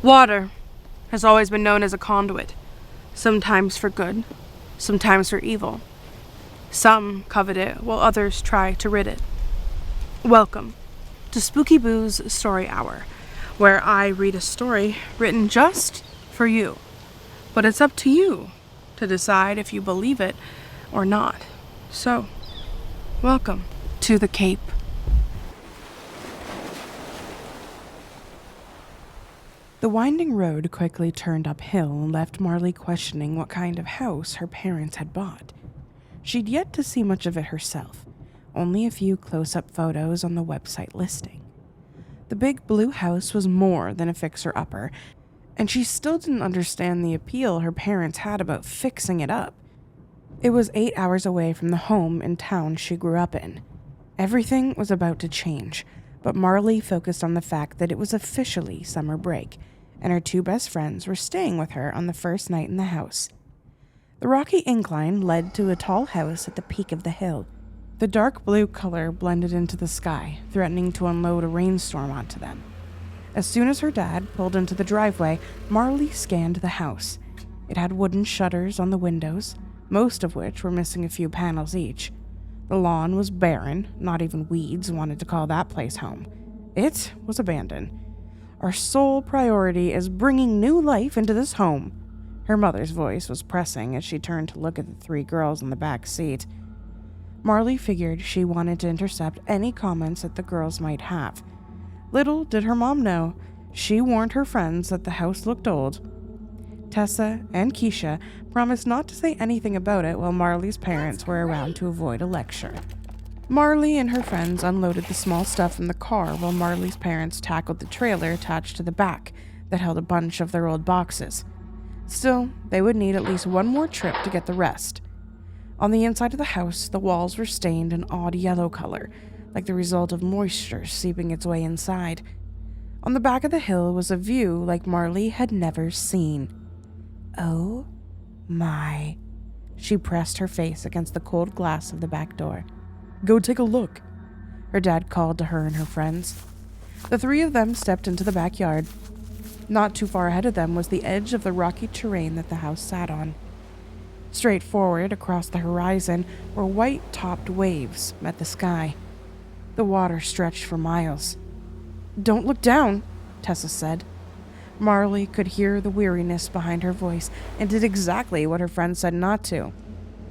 Water has always been known as a conduit, sometimes for good, sometimes for evil. Some covet it, while others try to rid it. Welcome to Spooky Boo's Story Hour, where I read a story written just for you. But it's up to you to decide if you believe it or not. So, welcome to the Cape. The winding road quickly turned uphill and left Marley questioning what kind of house her parents had bought. She'd yet to see much of it herself, only a few close-up photos on the website listing. The big blue house was more than a fixer-upper, and she still didn't understand the appeal her parents had about fixing it up. It was 8 hours away from the home and town she grew up in. Everything was about to change, but Marley focused on the fact that it was officially summer break, and her two best friends were staying with her on the first night in the house. The rocky incline led to a tall house at the peak of the hill. The dark blue color blended into the sky, threatening to unload a rainstorm onto them. As soon as her dad pulled into the driveway, Marley scanned the house. It had wooden shutters on the windows, most of which were missing a few panels each. The lawn was barren, not even weeds wanted to call that place home. It was abandoned. Our sole priority is bringing new life into this home. Her mother's voice was pressing as she turned to look at the three girls in the back seat. Marley figured she wanted to intercept any comments that the girls might have. Little did her mom know, she warned her friends that the house looked old. Tessa and Keisha promised not to say anything about it while Marley's parents were around to avoid a lecture. Marley and her friends unloaded the small stuff from the car while Marley's parents tackled the trailer attached to the back that held a bunch of their old boxes. Still, they would need at least one more trip to get the rest. On the inside of the house, the walls were stained an odd yellow color, like the result of moisture seeping its way inside. On the back of the hill was a view like Marley had never seen. Oh my. She pressed her face against the cold glass of the back door. Go take a look, her dad called to her and her friends. The three of them stepped into the backyard. Not too far ahead of them was the edge of the rocky terrain that the house sat on. Straight forward across the horizon where white-topped waves met the sky. The water stretched for miles. Don't look down, Tessa said. Marley could hear the weariness behind her voice and did exactly what her friend said not to.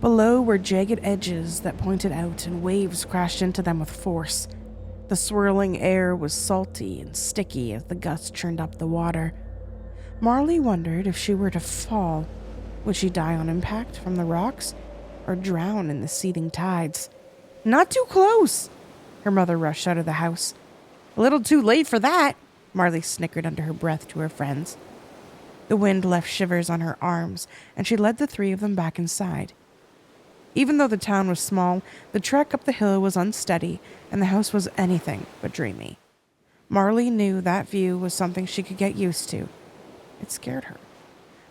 Below were jagged edges that pointed out and waves crashed into them with force. The swirling air was salty and sticky as the gusts churned up the water. Marley wondered if she were to fall. Would she die on impact from the rocks or drown in the seething tides? Not too close! Her mother rushed out of the house. A little too late for that, Marley snickered under her breath to her friends. The wind left shivers on her arms, and she led the three of them back inside. Even though the town was small, the trek up the hill was unsteady, and the house was anything but dreamy. Marley knew that view was something she could get used to. It scared her.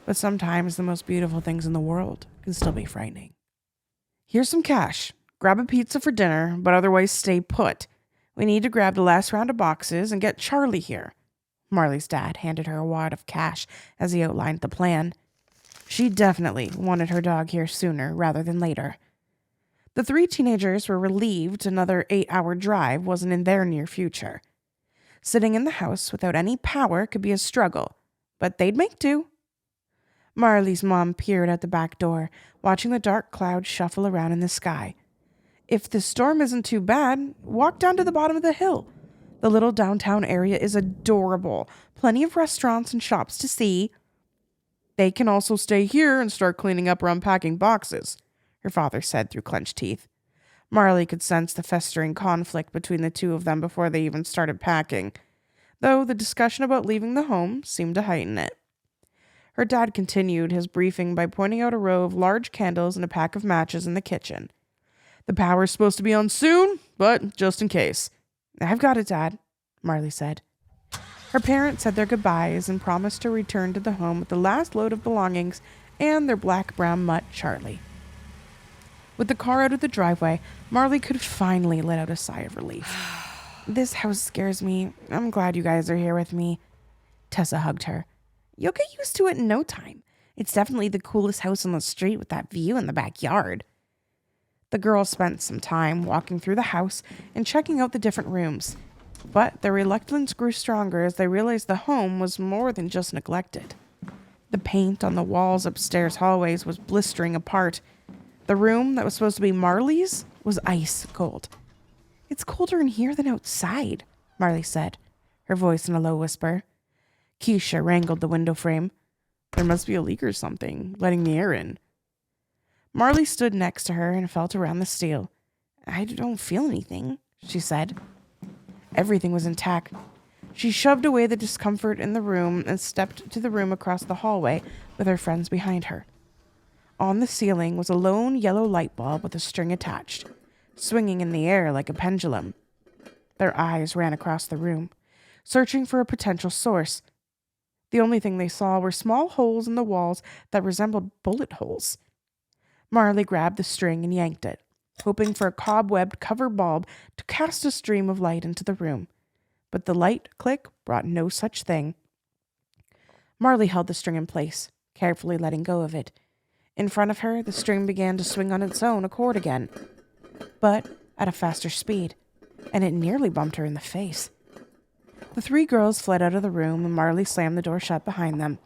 But sometimes the most beautiful things in the world can still be frightening. Here's some cash. Grab a pizza for dinner, but otherwise stay put. We need to grab the last round of boxes and get Charlie here. Marley's dad handed her a wad of cash as he outlined the plan. She definitely wanted her dog here sooner rather than later. The three teenagers were relieved another 8-hour drive wasn't in their near future. Sitting in the house without any power could be a struggle, but they'd make do. Marley's mom peered out the back door, watching the dark clouds shuffle around in the sky. If the storm isn't too bad, walk down to the bottom of the hill. The little downtown area is adorable. Plenty of restaurants and shops to see. They can also stay here and start cleaning up or unpacking boxes, her father said through clenched teeth. Marley could sense the festering conflict between the two of them before they even started packing, though the discussion about leaving the home seemed to heighten it. Her dad continued his briefing by pointing out a row of large candles and a pack of matches in the kitchen. The power's supposed to be on soon, but just in case. I've got it, Dad, Marley said. Her parents said their goodbyes and promised to return to the home with the last load of belongings and their black-brown mutt, Charlie. With the car out of the driveway, Marley could finally let out a sigh of relief. This house scares me. I'm glad you guys are here with me. Tessa hugged her. You'll get used to it in no time. It's definitely the coolest house on the street with that view in the backyard. The girls spent some time walking through the house and checking out the different rooms. But their reluctance grew stronger as they realized the home was more than just neglected. The paint on the walls upstairs hallways was blistering apart. The room that was supposed to be Marley's was ice cold. It's colder in here than outside, Marley said, her voice in a low whisper. Keisha wrangled the window frame. There must be a leak or something, letting the air in. Marley stood next to her and felt around the steel. I don't feel anything, she said. Everything was intact. She shoved away the discomfort in the room and stepped to the room across the hallway with her friends behind her. On the ceiling was a lone yellow light bulb with a string attached, swinging in the air like a pendulum. Their eyes ran across the room, searching for a potential source. The only thing they saw were small holes in the walls that resembled bullet holes. Marley grabbed the string and yanked it, hoping for a cobwebbed cover bulb to cast a stream of light into the room. But the light click brought no such thing. Marley held the string in place, carefully letting go of it. In front of her, the string began to swing on its own accord again, but at a faster speed, and it nearly bumped her in the face. The three girls fled out of the room, and Marley slammed the door shut behind them.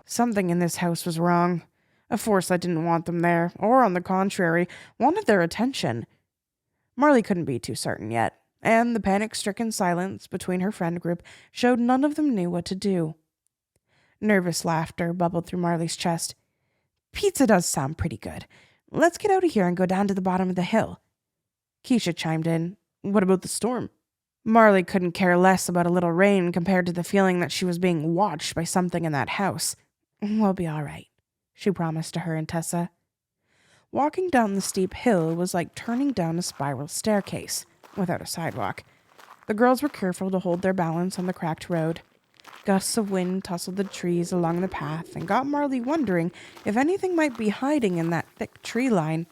Something in this house was wrong. A force that didn't want them there, or on the contrary, wanted their attention. Marley couldn't be too certain yet, and the panic-stricken silence between her friend group showed none of them knew what to do. Nervous laughter bubbled through Marley's chest. Pizza does sound pretty good. Let's get out of here and go down to the bottom of the hill. Keisha chimed in. What about the storm? Marley couldn't care less about a little rain compared to the feeling that she was being watched by something in that house. We'll be all right, she promised to her and Tessa. Walking down the steep hill was like turning down a spiral staircase, without a sidewalk. The girls were careful to hold their balance on the cracked road. Gusts of wind tousled the trees along the path and got Marley wondering if anything might be hiding in that thick tree line.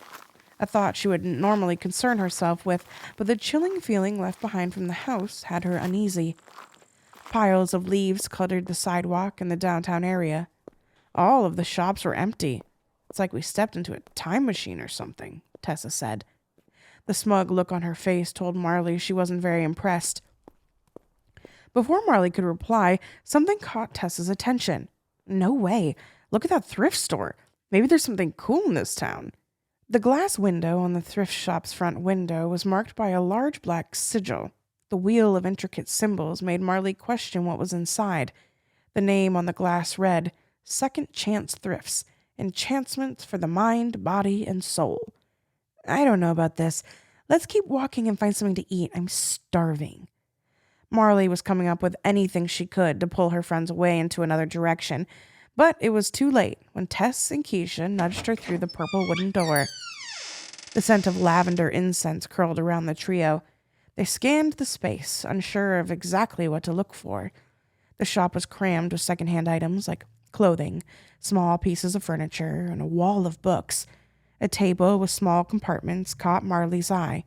A thought she wouldn't normally concern herself with, but the chilling feeling left behind from the house had her uneasy. Piles of leaves cluttered the sidewalk in the downtown area. All of the shops were empty. It's like we stepped into a time machine or something, Tessa said. The smug look on her face told Marley she wasn't very impressed. Before Marley could reply, something caught Tessa's attention. No way. Look at that thrift store. Maybe there's something cool in this town. The glass window on the thrift shop's front window was marked by a large black sigil. The wheel of intricate symbols made Marley question what was inside. The name on the glass read, Second Chance Thrifts, Enchantments for the Mind, Body, and Soul. I don't know about this. Let's keep walking and find something to eat. I'm starving. Marley was coming up with anything she could to pull her friends away into another direction, but it was too late when Tess and Keisha nudged her through the purple wooden door. The scent of lavender incense curled around the trio. They scanned the space, unsure of exactly what to look for. The shop was crammed with secondhand items like clothing, small pieces of furniture, and a wall of books. A table with small compartments caught Marley's eye.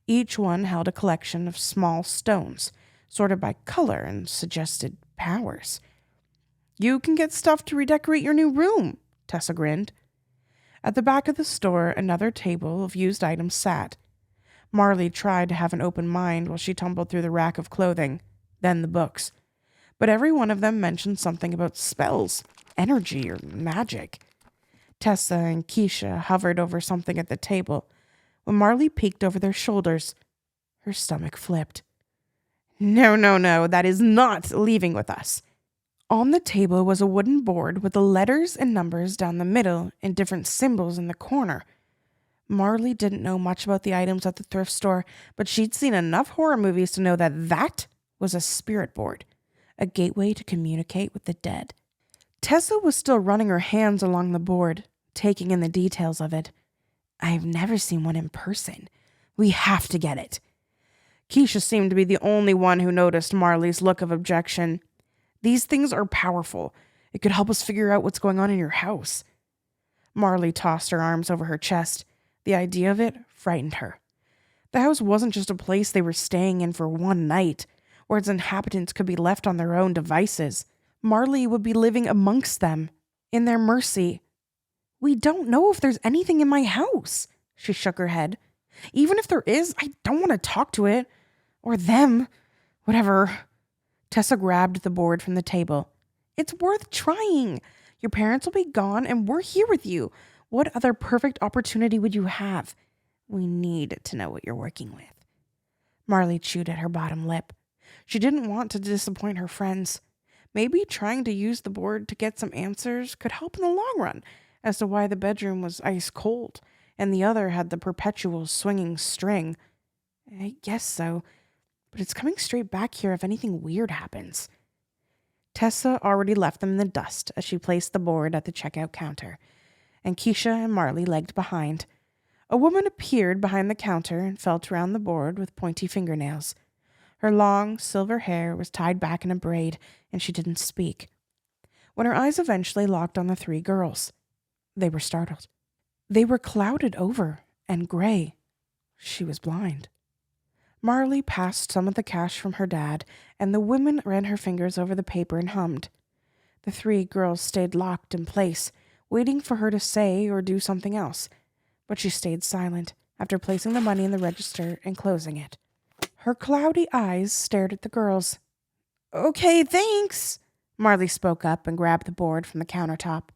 Each one held a collection of small stones, sorted by color and suggested powers. You can get stuff to redecorate your new room, Tessa grinned. At the back of the store, another table of used items sat. Marley tried to have an open mind while she tumbled through the rack of clothing, then the books. But every one of them mentioned something about spells, energy, or magic. Tessa and Keisha hovered over something at the table. When Marley peeked over their shoulders, her stomach flipped. No, that is not leaving with us. On the table was a wooden board with the letters and numbers down the middle and different symbols in the corner. Marley didn't know much about the items at the thrift store, but she'd seen enough horror movies to know that was a spirit board, a gateway to communicate with the dead. Tessa was still running her hands along the board, taking in the details of it. I've never seen one in person. We have to get it. Keisha seemed to be the only one who noticed Marley's look of objection. These things are powerful. It could help us figure out what's going on in your house. Marley tossed her arms over her chest. The idea of it frightened her. The house wasn't just a place they were staying in for one night, where its inhabitants could be left on their own devices. Marley would be living amongst them, in their mercy. We don't know if there's anything in my house. She shook her head. Even if there is, I don't want to talk to it. Or them. Whatever. Tessa grabbed the board from the table. It's worth trying. Your parents will be gone and we're here with you. What other perfect opportunity would you have? We need to know what you're working with. Marley chewed at her bottom lip. She didn't want to disappoint her friends. Maybe trying to use the board to get some answers could help in the long run as to why the bedroom was ice cold and the other had the perpetual swinging string. I guess so, but it's coming straight back here if anything weird happens. Tessa already left them in the dust as she placed the board at the checkout counter, and Keisha and Marley lagged behind. A woman appeared behind the counter and felt around the board with pointy fingernails. Her long, silver hair was tied back in a braid, and she didn't speak. When her eyes eventually locked on the three girls, they were startled. They were clouded over and gray. She was blind. Marley passed some of the cash from her dad, and the woman ran her fingers over the paper and hummed. The three girls stayed locked in place, waiting for her to say or do something else, but she stayed silent after placing the money in the register and closing it. Her cloudy eyes stared at the girls. Okay, thanks. Marley spoke up and grabbed the board from the countertop.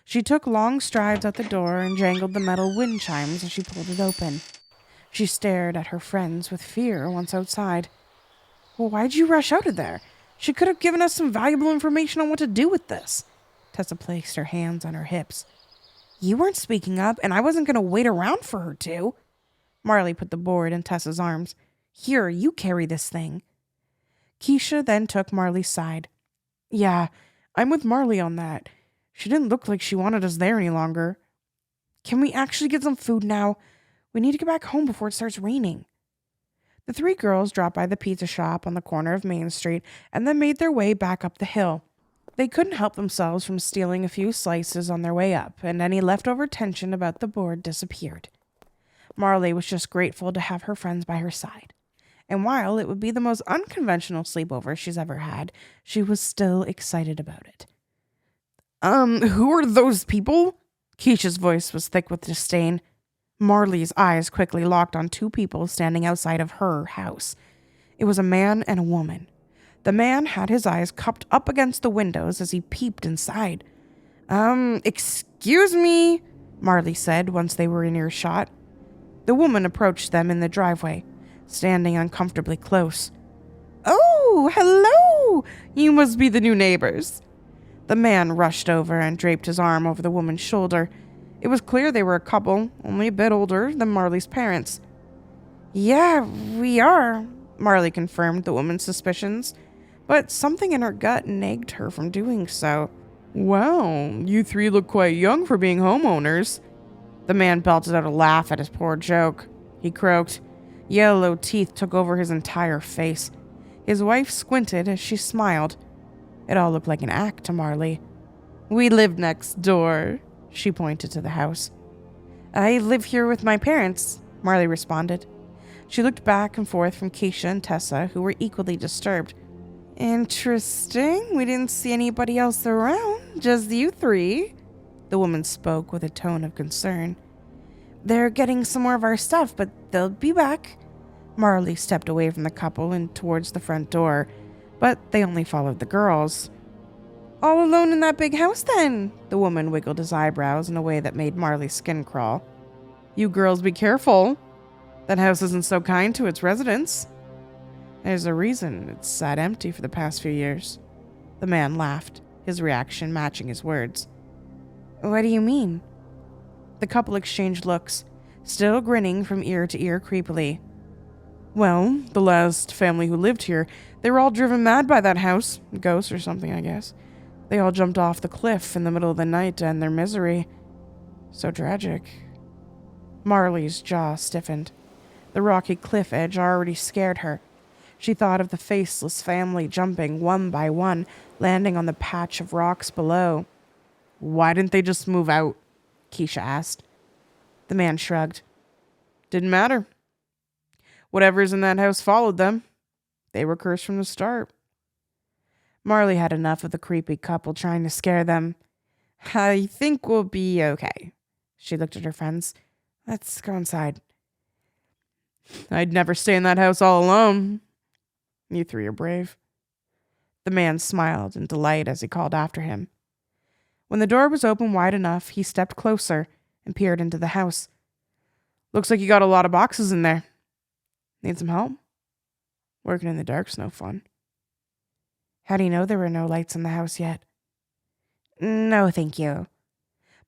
She took long strides out the door and jangled the metal wind chimes as she pulled it open. She stared at her friends with fear once outside. Well, why'd you rush out of there? She could have given us some valuable information on what to do with this. Tessa placed her hands on her hips. You weren't speaking up, and I wasn't going to wait around for her to. Marley put the board in Tessa's arms. Here, you carry this thing. Keisha then took Marley's side. Yeah, I'm with Marley on that. She didn't look like she wanted us there any longer. Can we actually get some food now? We need to get back home before it starts raining. The three girls dropped by the pizza shop on the corner of Main Street and then made their way back up the hill. They couldn't help themselves from stealing a few slices on their way up, and any leftover tension about the board disappeared. Marley was just grateful to have her friends by her side. And while it would be the most unconventional sleepover she's ever had, she was still excited about it. Who are those people? Keisha's voice was thick with disdain. Marley's eyes quickly locked on two people standing outside of her house. It was a man and a woman. The man had his eyes cupped up against the windows as he peeped inside. Excuse me, Marley said once they were in earshot. The woman approached them in the driveway, standing uncomfortably close. Oh, hello! You must be the new neighbors. The man rushed over and draped his arm over the woman's shoulder. It was clear they were a couple, only a bit older than Marley's parents. Yeah, we are, Marley confirmed the woman's suspicions, but something in her gut nagged her from doing so. Wow, you three look quite young for being homeowners. The man belted out a laugh at his poor joke. He croaked. Yellow teeth took over his entire face. His wife squinted as she smiled. It all looked like an act to Marley. We live next door, she pointed to the house. I live here with my parents, Marley responded. She looked back and forth from Keisha and Tessa, who were equally disturbed. Interesting. We didn't see anybody else around, just you three. The woman spoke with a tone of concern. They're getting some more of our stuff, but they'll be back. Marley stepped away from the couple and towards the front door, but they only followed the girls. All alone in that big house, then? The woman wiggled his eyebrows in a way that made Marley's skin crawl. You girls be careful. That house isn't so kind to its residents. There's a reason it's sat empty for the past few years. The man laughed, his reaction matching his words. What do you mean? The couple exchanged looks, still grinning from ear to ear creepily. Well, the last family who lived here, they were all driven mad by that house. Ghosts or something, I guess. They all jumped off the cliff in the middle of the night to end their misery. So tragic. Marley's jaw stiffened. The rocky cliff edge already scared her. She thought of the faceless family jumping one by one, landing on the patch of rocks below. Why didn't they just move out? Keisha asked. The man shrugged. Didn't matter. Whatever's in that house followed them. They were cursed from the start. Marley had enough of the creepy couple trying to scare them. I think we'll be okay. She looked at her friends. Let's go inside. I'd never stay in that house all alone. You three are brave. The man smiled in delight as he called after him. When the door was open wide enough, he stepped closer and peered into the house. Looks like you got a lot of boxes in there. Need some help? Working in the dark's no fun. How do you know there were no lights in the house yet? No, thank you.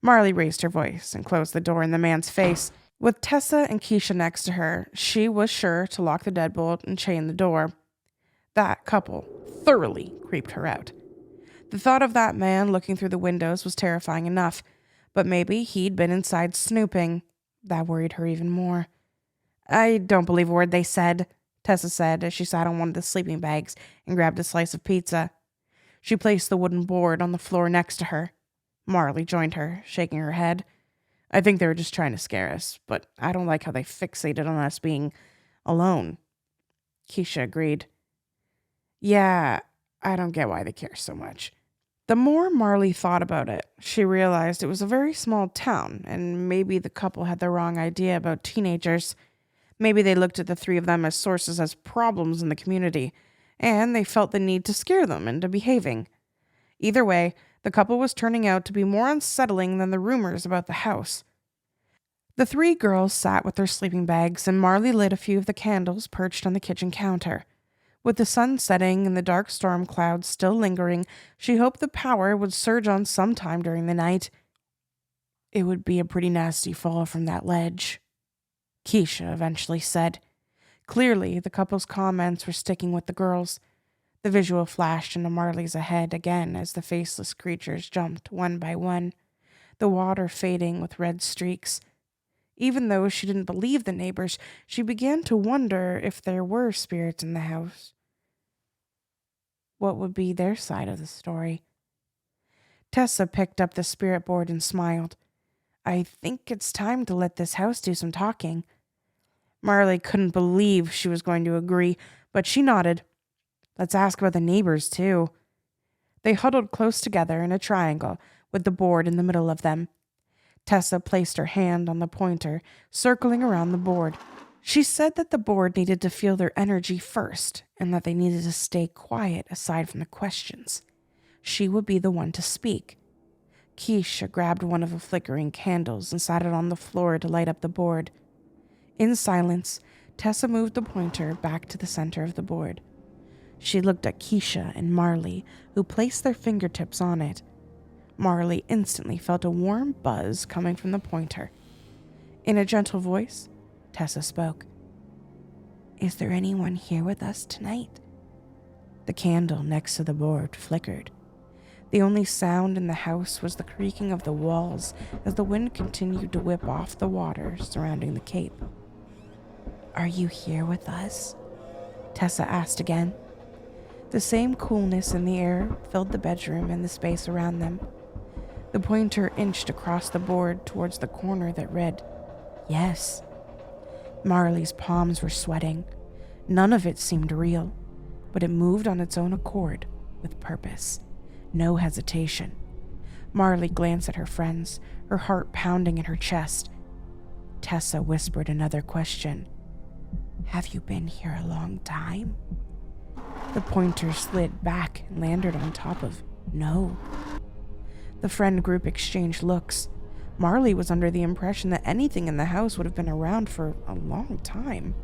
Marley raised her voice and closed the door in the man's face. With Tessa and Keisha next to her, she was sure to lock the deadbolt and chain the door. That couple thoroughly creeped her out. The thought of that man looking through the windows was terrifying enough, but maybe he'd been inside snooping. That worried her even more. I don't believe a word they said, Tessa said as she sat on one of the sleeping bags and grabbed a slice of pizza. She placed the wooden board on the floor next to her. Marley joined her, shaking her head. I think they were just trying to scare us, but I don't like how they fixated on us being alone. Keisha agreed. Yeah, I don't get why they care so much. The more Marley thought about it, she realized it was a very small town, and maybe the couple had the wrong idea about teenagers. Maybe they looked at the three of them as sources as problems in the community, and they felt the need to scare them into behaving. Either way, the couple was turning out to be more unsettling than the rumors about the house. The three girls sat with their sleeping bags, and Marley lit a few of the candles perched on the kitchen counter. With the sun setting and the dark storm clouds still lingering, she hoped the power would surge on sometime during the night. It would be a pretty nasty fall from that ledge, Keisha eventually said. Clearly, the couple's comments were sticking with the girls. The visual flashed into Marley's head again as the faceless creatures jumped one by one, the water fading with red streaks. Even though she didn't believe the neighbors, she began to wonder if there were spirits in the house. What would be their side of the story? Tessa picked up the spirit board and smiled. I think it's time to let this house do some talking. Marley couldn't believe she was going to agree, but she nodded. Let's ask about the neighbors, too. They huddled close together in a triangle, with the board in the middle of them. Tessa placed her hand on the pointer, circling around the board. She said that the board needed to feel their energy first, and that they needed to stay quiet aside from the questions. She would be the one to speak. Keisha grabbed one of the flickering candles and sat it on the floor to light up the board. In silence, Tessa moved the pointer back to the center of the board. She looked at Keisha and Marley, who placed their fingertips on it. Marley instantly felt a warm buzz coming from the pointer. In a gentle voice, Tessa spoke. Is there anyone here with us tonight? The candle next to the board flickered. The only sound in the house was the creaking of the walls as the wind continued to whip off the water surrounding the cape. Are you here with us? Tessa asked again. The same coolness in the air filled the bedroom and the space around them. The pointer inched across the board towards the corner that read, Yes. Marley's palms were sweating. None of it seemed real, but it moved on its own accord, with purpose. No hesitation. Marley glanced at her friends, her heart pounding in her chest. Tessa whispered another question. Have you been here a long time? The pointer slid back and landed on top of no. The friend group exchanged looks. Marley was under the impression that anything in the house would have been around for a long time.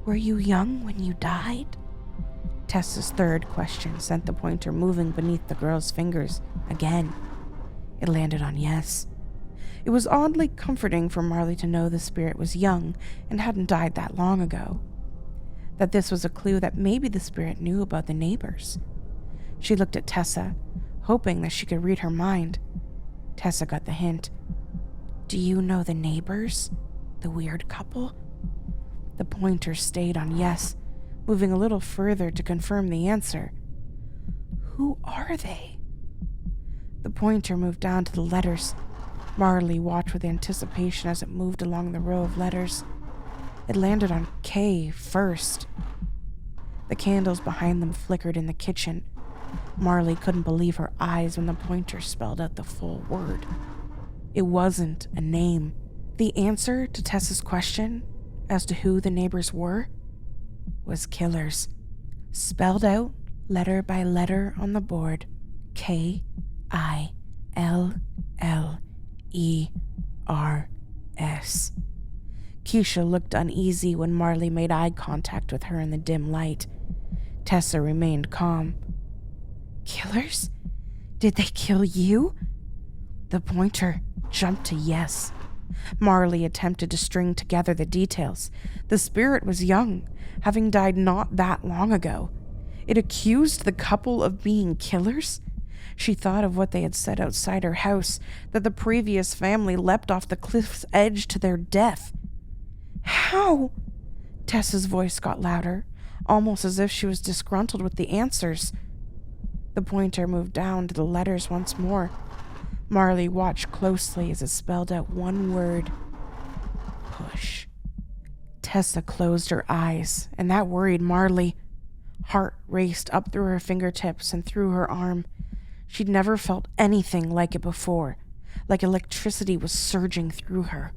Were you young when you died? Tessa's third question sent the pointer moving beneath the girl's fingers again. It landed on yes. It was oddly comforting for Marley to know the spirit was young and hadn't died that long ago. That this was a clue that maybe the spirit knew about the neighbors. She looked at Tessa, hoping that she could read her mind. Tessa got the hint. Do you know the neighbors? The weird couple? The pointer stayed on yes, moving a little further to confirm the answer. Who are they? The pointer moved down to the letters. Marley watched with anticipation as it moved along the row of letters. It landed on K first. The candles behind them flickered in the kitchen. Marley couldn't believe her eyes when the pointer spelled out the full word. It wasn't a name. The answer to Tessa's question as to who the neighbors were was killers. Spelled out letter by letter on the board. Killers. Keisha looked uneasy when Marley made eye contact with her in the dim light. Tessa remained calm. Killers? Did they kill you? The pointer jumped to yes. Marley attempted to string together the details. The spirit was young, having died not that long ago. It accused the couple of being killers? She thought of what they had said outside her house, that the previous family leapt off the cliff's edge to their death. How? Tessa's voice got louder, almost as if she was disgruntled with the answers. The pointer moved down to the letters once more. Marley watched closely as it spelled out one word. Push. Tessa closed her eyes, and that worried Marley. Heart raced up through her fingertips and through her arm. She'd never felt anything like it before, like electricity was surging through her.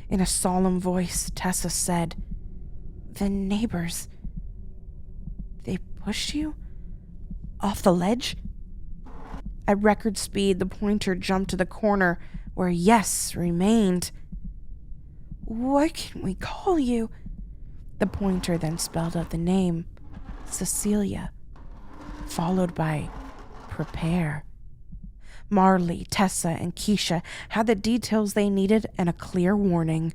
In a solemn voice, Tessa said, "The neighbors, they pushed you? Off the ledge?" At record speed, the pointer jumped to the corner where yes remained. "What can we call you?" The pointer then spelled out the name, Cecilia, followed by prepare. Marley, Tessa, and Keisha had the details they needed and a clear warning.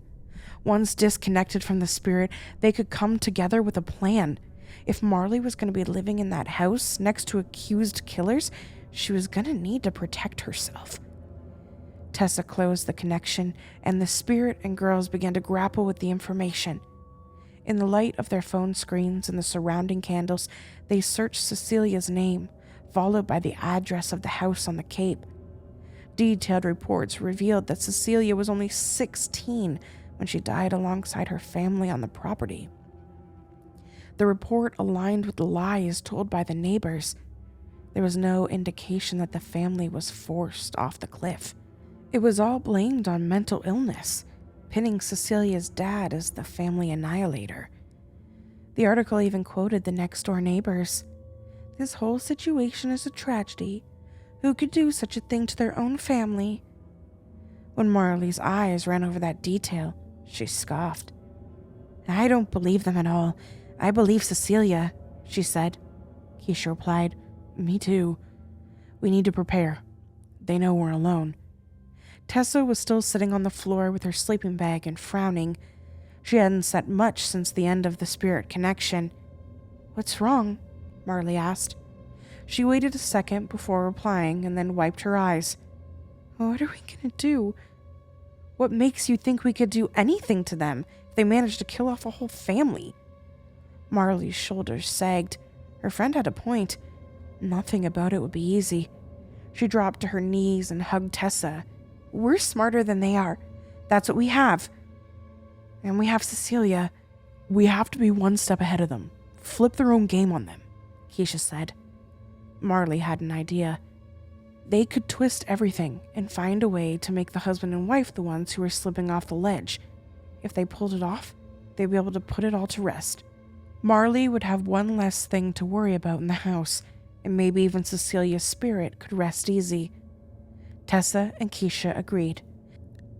Once disconnected from the spirit, they could come together with a plan. If Marley was going to be living in that house next to accused killers, she was going to need to protect herself. Tessa closed the connection, and the spirit and girls began to grapple with the information. In the light of their phone screens and the surrounding candles, they searched Cecilia's name, followed by the address of the house on the Cape. Detailed reports revealed that Cecilia was only 16 when she died alongside her family on the property. The report aligned with the lies told by the neighbors. There was no indication that the family was forced off the cliff. It was all blamed on mental illness, pinning Cecilia's dad as the family annihilator. The article even quoted the next-door neighbors. "This whole situation is a tragedy. Who could do such a thing to their own family?" When Marley's eyes ran over that detail, she scoffed. "I don't believe them at all. I believe Cecilia," she said. Keisha replied, "Me too. We need to prepare. They know we're alone." Tessa was still sitting on the floor with her sleeping bag and frowning. She hadn't said much since the end of the spirit connection. "What's wrong?" Marley asked. She waited a second before replying and then wiped her eyes. "What are we gonna do? What makes you think we could do anything to them if they managed to kill off a whole family?" Marley's shoulders sagged. Her friend had a point. Nothing about it would be easy. She dropped to her knees and hugged Tessa. "We're smarter than they are. That's what we have. And we have Cecilia. We have to be one step ahead of them. Flip their own game on them," Keisha said. Marley had an idea. They could twist everything and find a way to make the husband and wife the ones who were slipping off the ledge. If they pulled it off, they'd be able to put it all to rest. Marley would have one less thing to worry about in the house, and maybe even Cecilia's spirit could rest easy. Tessa and Keisha agreed.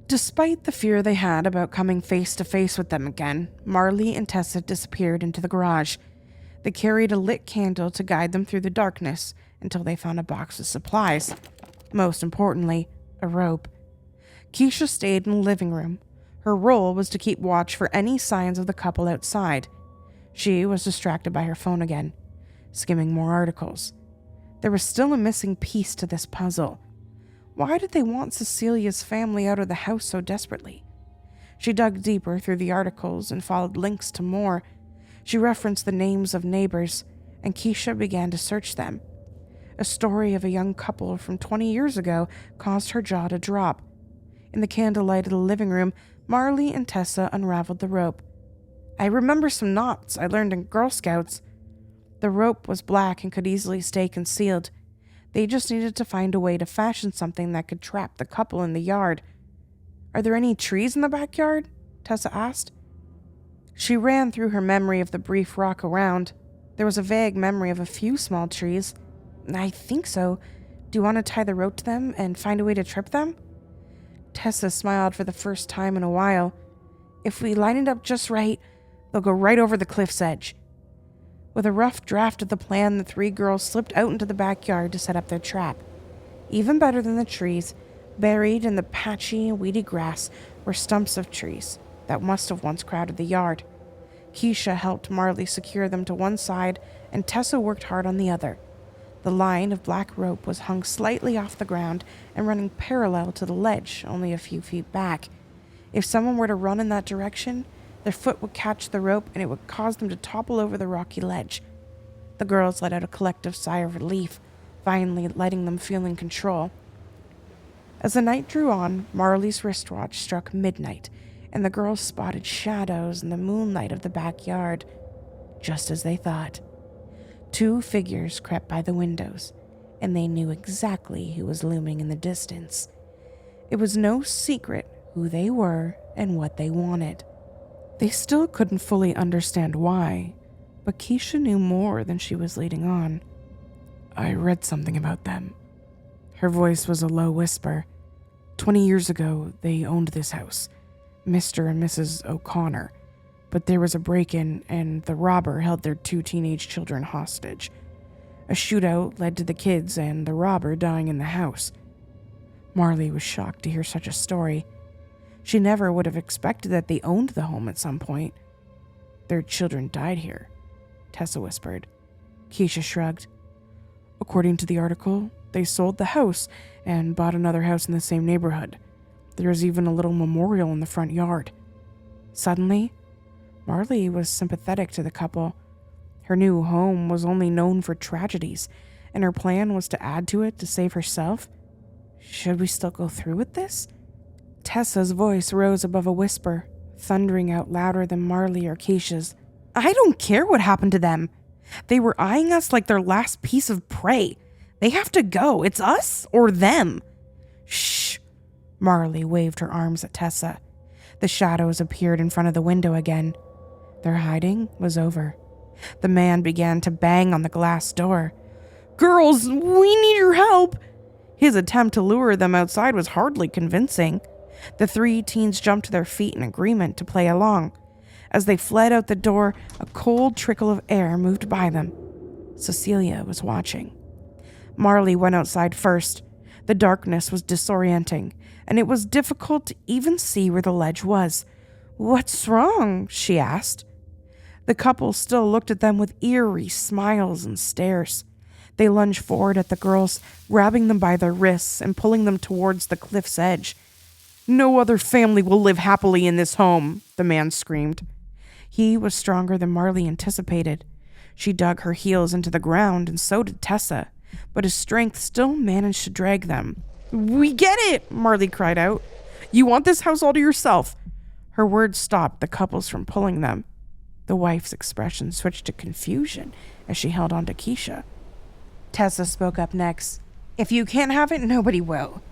Despite the fear they had about coming face to face with them again, Marley and Tessa disappeared into the garage. They carried a lit candle to guide them through the darkness until they found a box of supplies. Most importantly, a rope. Keisha stayed in the living room. Her role was to keep watch for any signs of the couple outside. She was distracted by her phone again, skimming more articles. There was still a missing piece to this puzzle. Why did they want Cecilia's family out of the house so desperately? She dug deeper through the articles and followed links to more. She referenced the names of neighbors, and Keisha began to search them. A story of a young couple from 20 years ago caused her jaw to drop. In the candlelight of the living room, Marley and Tessa unraveled the rope. "I remember some knots I learned in Girl Scouts." The rope was black and could easily stay concealed. They just needed to find a way to fashion something that could trap the couple in the yard. "Are there any trees in the backyard?" Tessa asked. She ran through her memory of the brief walk around. There was a vague memory of a few small trees. "I think so. Do you want to tie the rope to them and find a way to trip them?" Tessa smiled for the first time in a while. "If we line it up just right, they'll go right over the cliff's edge." With a rough draft of the plan, the three girls slipped out into the backyard to set up their trap. Even better than the trees, buried in the patchy, weedy grass, were stumps of trees that must have once crowded the yard. Keisha helped Marley secure them to one side, and Tessa worked hard on the other. The line of black rope was hung slightly off the ground and running parallel to the ledge, only a few feet back. If someone were to run in that direction, their foot would catch the rope and it would cause them to topple over the rocky ledge. The girls let out a collective sigh of relief, finally letting them feel in control. As the night drew on, Marley's wristwatch struck midnight, and the girls spotted shadows in the moonlight of the backyard, just as they thought. Two figures crept by the windows, and they knew exactly who was looming in the distance. It was no secret who they were and what they wanted. They still couldn't fully understand why, but Keisha knew more than she was leading on. "I read something about them." Her voice was a low whisper. 20 years ago, they owned this house, Mr. and Mrs. O'Connor, but there was a break-in and the robber held their 2 teenage children hostage. A shootout led to the kids and the robber dying in the house. Marley was shocked to hear such a story. She never would have expected that they owned the home at some point. "Their children died here," Tessa whispered. Keisha shrugged. "According to the article, they sold the house and bought another house in the same neighborhood. There was even a little memorial in the front yard." Suddenly, Marley was sympathetic to the couple. Her new home was only known for tragedies, and her plan was to add to it to save herself. "Should we still go through with this?" Tessa's voice rose above a whisper, thundering out louder than Marley or Keisha's. "I don't care what happened to them. They were eyeing us like their last piece of prey. They have to go. It's us or them." "Shh." Marley waved her arms at Tessa. The shadows appeared in front of the window again. Their hiding was over. The man began to bang on the glass door. "Girls, we need your help." His attempt to lure them outside was hardly convincing. The 3 teens jumped to their feet in agreement to play along. As they fled out the door, a cold trickle of air moved by them. Cecilia was watching. Marley went outside first. The darkness was disorienting, and it was difficult to even see where the ledge was. "What's wrong?" she asked. The couple still looked at them with eerie smiles and stares. They lunged forward at the girls, grabbing them by their wrists and pulling them towards the cliff's edge. "No other family will live happily in this home," the man screamed. He was stronger than Marley anticipated. She dug her heels into the ground, and so did Tessa, but his strength still managed to drag them. "We get it!" Marley cried out. "You want this house all to yourself." Her words stopped the couples from pulling them. The wife's expression switched to confusion as she held on to Keisha. Tessa spoke up next. "If you can't have it, nobody will."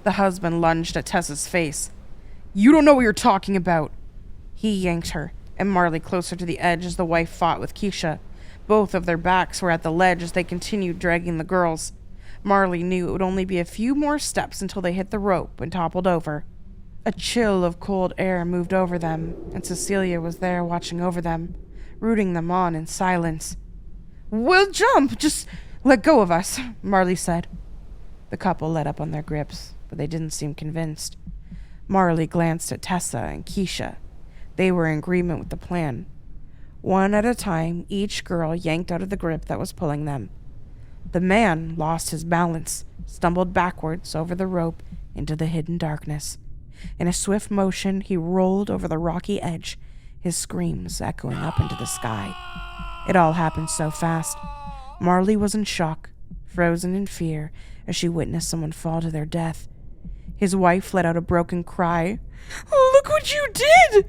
The husband lunged at Tessa's face. "You don't know what you're talking about." He yanked her and Marley closer to the edge as the wife fought with Keisha. Both of their backs were at the ledge as they continued dragging the girls. Marley knew it would only be a few more steps until they hit the rope and toppled over. A chill of cold air moved over them, and Cecilia was there watching over them, rooting them on in silence. "We'll jump! Just let go of us," Marley said. The couple let up on their grips, but they didn't seem convinced. Marley glanced at Tessa and Keisha. They were in agreement with the plan. One at a time, each girl yanked out of the grip that was pulling them. The man lost his balance, stumbled backwards over the rope into the hidden darkness. In a swift motion, he rolled over the rocky edge, his screams echoing up into the sky. It all happened so fast. Marley was in shock, frozen in fear, as she witnessed someone fall to their death. His wife let out a broken cry. "Look what you did!"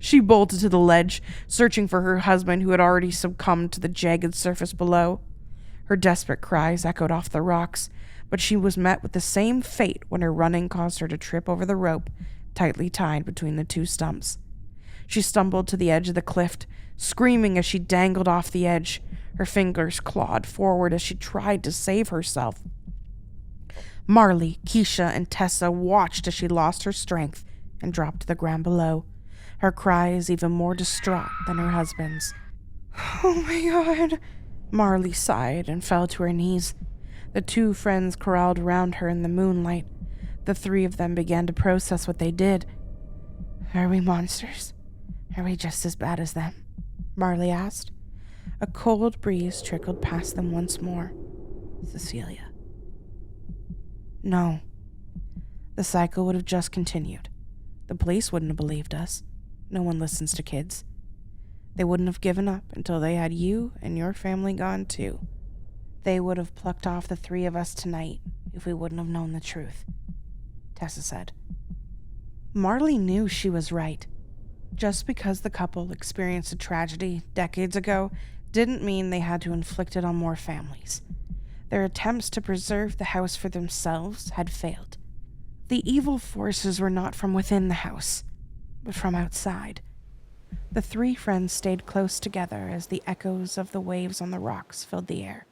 She bolted to the ledge, searching for her husband who had already succumbed to the jagged surface below. Her desperate cries echoed off the rocks, but she was met with the same fate when her running caused her to trip over the rope, tightly tied between the two stumps. She stumbled to the edge of the cliff, screaming as she dangled off the edge. Her fingers clawed forward as she tried to save herself. Marley, Keisha, and Tessa watched as she lost her strength and dropped to the ground below, her cries even more distraught than her husband's. "Oh my God," Marley sighed and fell to her knees. The two friends corralled around her in the moonlight. The three of them began to process what they did. "Are we monsters? Are we just as bad as them?" Marley asked. A cold breeze trickled past them once more. "Cecilia." "No." The cycle would have just continued. The police wouldn't have believed us. No one listens to kids. They wouldn't have given up until they had you and your family gone too. They would have plucked off the three of us tonight if we wouldn't have known the truth, Tessa said. Marley knew she was right. Just because the couple experienced a tragedy decades ago didn't mean they had to inflict it on more families. Their attempts to preserve the house for themselves had failed. The evil forces were not from within the house, but from outside. The three friends stayed close together as the echoes of the waves on the rocks filled the air.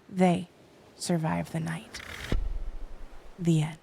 They survived the night. The end.